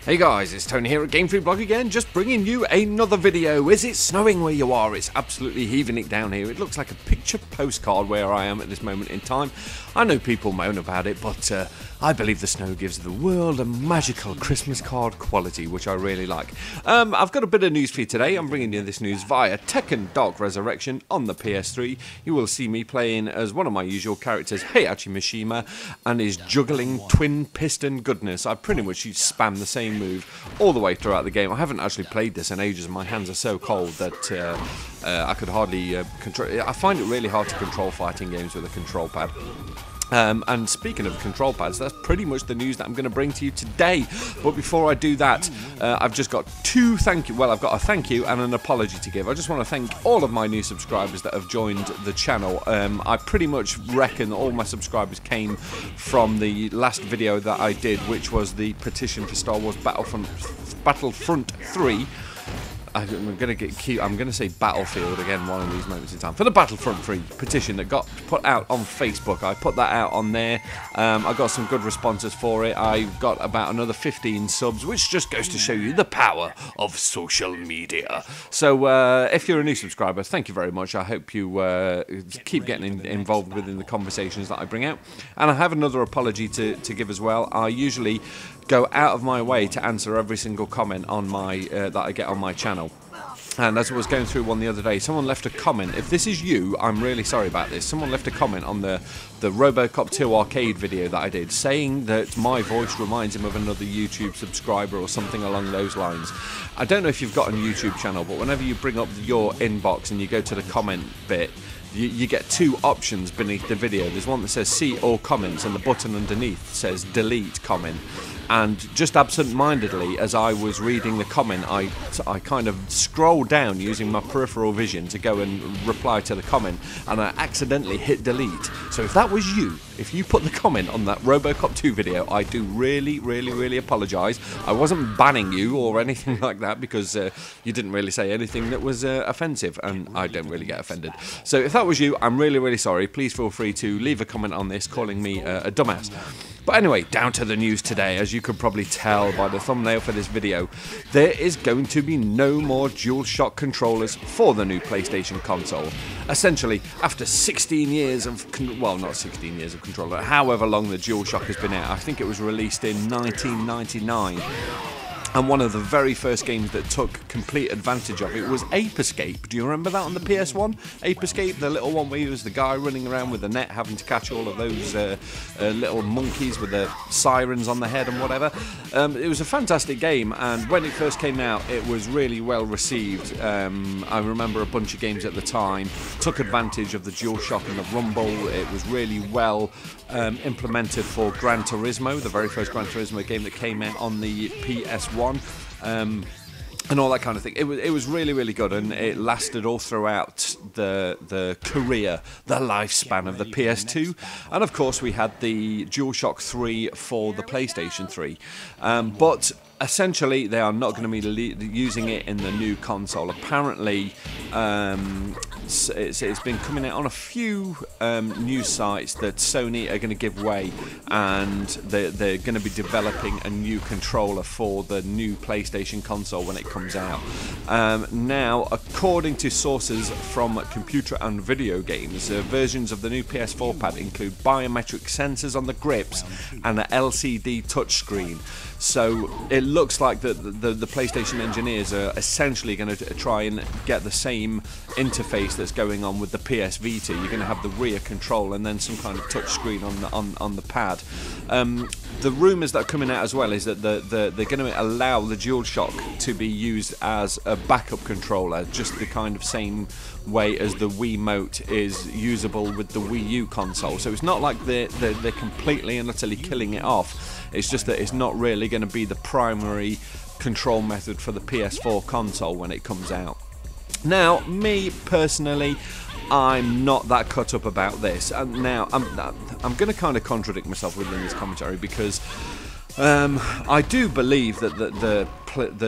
Hey guys, it's Tony here at Game Freak Blog again, just bringing you another video. Is it snowing where you are? It's absolutely heaving it down here. It looks like a picture postcard where I am at this moment in time. I know people moan about it, but I believe the snow gives the world a magical Christmas card quality, which I really like. I've got a bit of news for you today. I'm bringing you this news via Tekken Dark Resurrection on the PS3. You will see me playing as one of my usual characters, Heihachi Mishima, and his juggling twin piston goodness. I pretty much spam the same move all the way throughout the game. I haven't actually played this in ages. My hands are so cold that I could hardly control. I find it really hard to control fighting games with a control pad. And speaking of control pads, that's pretty much the news that I'm going to bring to you today. But before I do that, I've just got two thank you. Well, I've got a thank you and an apology to give. I just want to thank all of my new subscribers that have joined the channel. I pretty much reckon all my subscribers came from the last video that I did, which was the petition for Star Wars Battlefront 3. I'm going to say Battlefield again one of these moments in time. For the Battlefront 3 petition that got put out on Facebook, I put that out on there. I got some good responses for it. I got about another 15 subs, which just goes to show you the power of social media. So if you're a new subscriber, thank you very much. I hope you keep getting involved within the conversations that I bring out. And I have another apology to give as well. I usually go out of my way to answer every single comment on my that I get on my channel. And as I was going through one the other day, someone left a comment. If this is you, I'm really sorry about this. Someone left a comment on the RoboCop 2 arcade video that I did, saying that my voice reminds him of another YouTube subscriber or something along those lines. I don't know if you've got a YouTube channel, but whenever you bring up your inbox and you go to the comment bit, you get two options beneath the video. There's one that says see all comments, and the button underneath says delete comment. And just absent-mindedly, as I was reading the comment, I kind of scrolled down using my peripheral vision to go and reply to the comment, and I accidentally hit delete. So if that was you, if you put the comment on that RoboCop 2 video, I do really apologise. I wasn't banning you or anything like that, because you didn't really say anything that was offensive, and I don't really get offended. So if that was you, I'm really sorry. Please feel free to leave a comment on this calling me a dumbass. But anyway, down to the news today. As you could probably tell by the thumbnail for this video, there is going to be no more Dualshock controllers for the new PlayStation console. Essentially, after 16 years of, well, not 16 years of controller, however long the Dualshock has been out. I think it was released in 1999. And one of the very first games that took complete advantage of it was Ape Escape. Do you remember that on the PS1? Ape Escape, the little one where he was the guy running around with the net having to catch all of those little monkeys with the sirens on the head and whatever. It was a fantastic game, and when it first came out, it was really well received. I remember a bunch of games at the time took advantage of the DualShock and the rumble. It was really well implemented for Gran Turismo, the very first Gran Turismo game that came out on the PS1. And all that kind of thing. It was really good, and it lasted all throughout the career, the lifespan of the PS2. And of course we had the DualShock 3 for the PlayStation 3. But essentially they are not going to be using it in the new console. Apparently it's been coming out on a few news sites that Sony are going to give way, and they're going to be developing a new controller for the new PlayStation console when it comes out. Now, according to sources from Computer and Video Games, versions of the new PS4 pad include biometric sensors on the grips and an LCD touchscreen. So it looks like the PlayStation engineers are essentially going to try and get the same interface that's going on with the PS Vita. You're going to have the rear control and then some kind of touch screen on the pad. The rumours that are coming out as well is that they're going to allow the DualShock to be used as a backup controller, just the kind of same way as the Wiimote is usable with the Wii U console. So it's not like they're completely and utterly killing it off. It's just that it's not really going to be the primary control method for the PS4 console when it comes out. Now, me personally, I'm not that cut up about this. And now, I'm going to kind of contradict myself within this commentary, because I do believe that the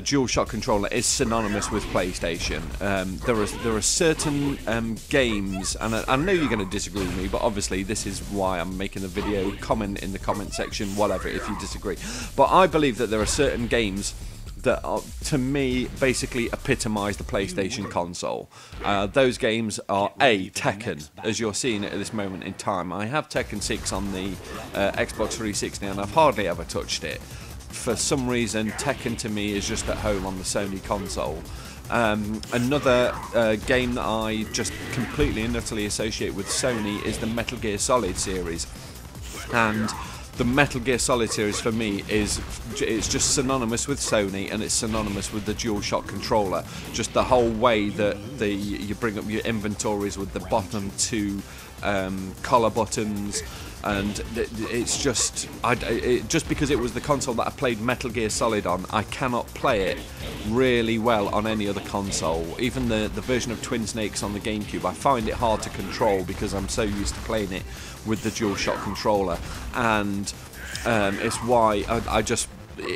Dualshock controller is synonymous with PlayStation. There are certain games, and I know you're going to disagree with me, but obviously this is why I'm making the video. Comment in the comment section, whatever, if you disagree. But I believe that there are certain games that are, to me, basically epitomise the PlayStation console. Those games are Tekken, as you're seeing it at this moment in time. I have Tekken 6 on the Xbox 360 and I've hardly ever touched it. For some reason, Tekken to me is just at home on the Sony console. Another game that I just completely and utterly associate with Sony is the Metal Gear Solid series. And the Metal Gear Solid series for me it's just synonymous with Sony, and it's synonymous with the DualShock controller. Just the whole way that you bring up your inventories with the bottom two collar buttons, and it's just just because it was the console that I played Metal Gear Solid on, I cannot play it really well on any other console. Even the version of Twin Snakes on the GameCube, I find it hard to control because I'm so used to playing it with the DualShock controller, and it's why I just,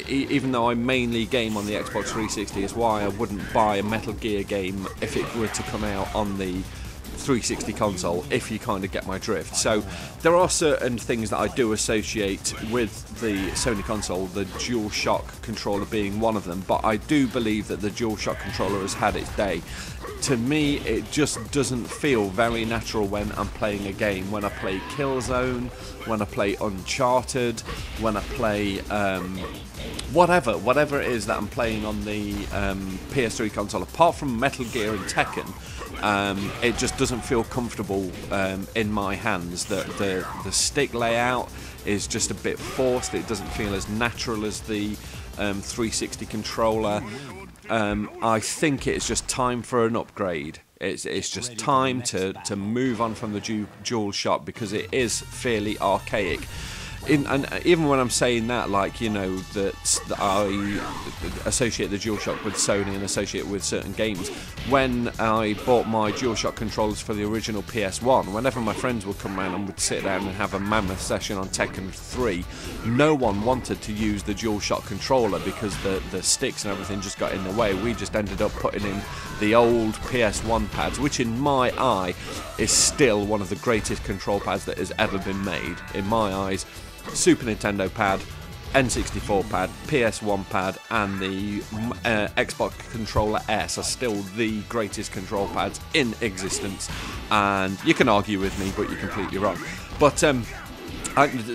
even though I mainly game on the Xbox 360, is why I wouldn't buy a Metal Gear game if it were to come out on the 360 console, if you kind of get my drift. So there are certain things that I do associate with the Sony console, the DualShock controller being one of them, but I do believe that the DualShock controller has had its day. To me, it just doesn't feel very natural when I'm playing a game. When I play Killzone, when I play Uncharted, when I play whatever it is that I'm playing on the PS3 console, apart from Metal Gear and Tekken, it just doesn't feel comfortable in my hands. The stick layout is just a bit forced. It doesn't feel as natural as the 360 controller. I think it's just time for an upgrade. It's just time to move on from the DualShock, because it is fairly archaic. And even when I'm saying that, like, you know, that I associate the DualShock with Sony and associate it with certain games, when I bought my DualShock controllers for the original PS1, whenever my friends would come around and would sit down and have a mammoth session on Tekken 3, no one wanted to use the DualShock controller because the sticks and everything just got in the way. We just ended up putting in the old PS1 pads, which in my eye is still one of the greatest control pads that has ever been made. In my eyes, Super Nintendo pad, N64 pad, PS1 pad, and the Xbox Controller S are still the greatest control pads in existence. And you can argue with me, but you're completely wrong. But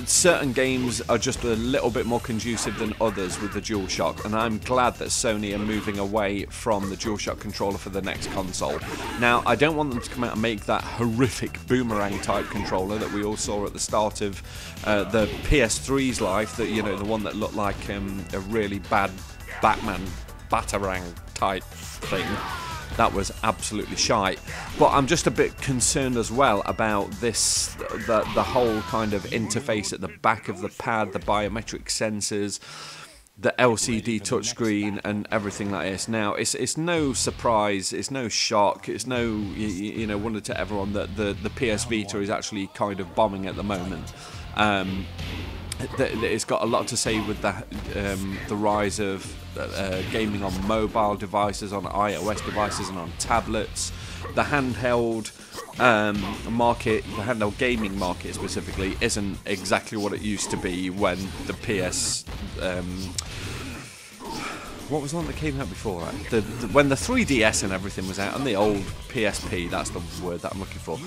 certain games are just a little bit more conducive than others with the DualShock, and I'm glad that Sony are moving away from the DualShock controller for the next console. Now, I don't want them to come out and make that horrific boomerang type controller that we all saw at the start of the PS3's life, that, you know, the one that looked like a really bad Batman Batarang type thing. That was absolutely shite. But I'm just a bit concerned as well about this, the whole kind of interface at the back of the pad, the biometric sensors, the LCD touchscreen, and everything like this. Now, it's no surprise, it's no shock, it's no you know, wonder to everyone that the PS Vita is actually kind of bombing at the moment. It's got a lot to say with the rise of gaming on mobile devices, on iOS devices, and on tablets. The handheld market, the handheld gaming market specifically, isn't exactly what it used to be when the PS... what was the one that came out before that? When the 3DS and everything was out, and the old PSP, that's the word that I'm looking for.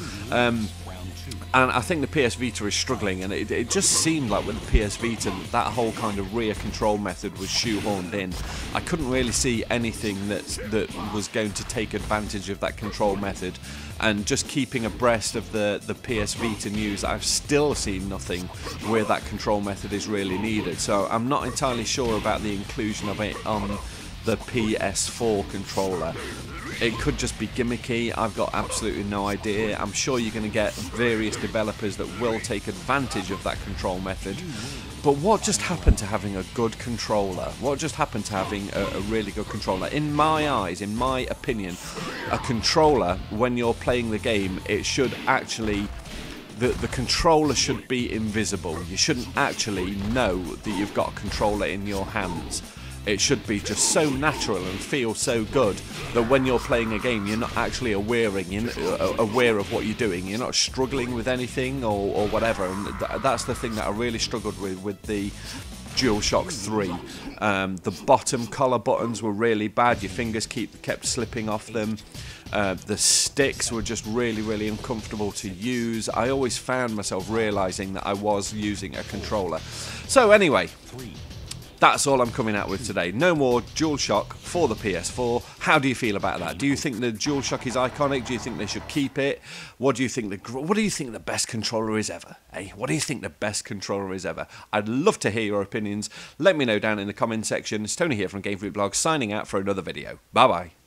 And I think the PS Vita is struggling, and it just seemed like with the PS Vita that whole kind of rear control method was shoehorned in. I couldn't really see anything that was going to take advantage of that control method, and just keeping abreast of the PS Vita news, I've still seen nothing where that control method is really needed. So I'm not entirely sure about the inclusion of it on the PS4 controller. It could just be gimmicky, I've got absolutely no idea. I'm sure you're going to get various developers that will take advantage of that control method. But what just happened to having a good controller? What just happened to having a really good controller? In my eyes, in my opinion, a controller, when you're playing the game, it should actually... the controller should be invisible. You shouldn't actually know that you've got a controller in your hands. It should be just so natural and feel so good that when you're playing a game, you're not actually aware of what you're doing. You're not struggling with anything or whatever. And that's the thing that I really struggled with the Dualshock 3. The bottom collar buttons were really bad. Your fingers kept slipping off them. The sticks were just really uncomfortable to use. I always found myself realising that I was using a controller. So anyway, that's all I'm coming out with today. No more Dualshock for the PS4. How do you feel about that? Do you think the Dualshock is iconic? Do you think they should keep it? What do you think the best controller is ever? Hey, what do you think the best controller is ever? I'd love to hear your opinions. Let me know down in the comment section. It's Tony here from Game Freak Blog, signing out for another video. Bye bye.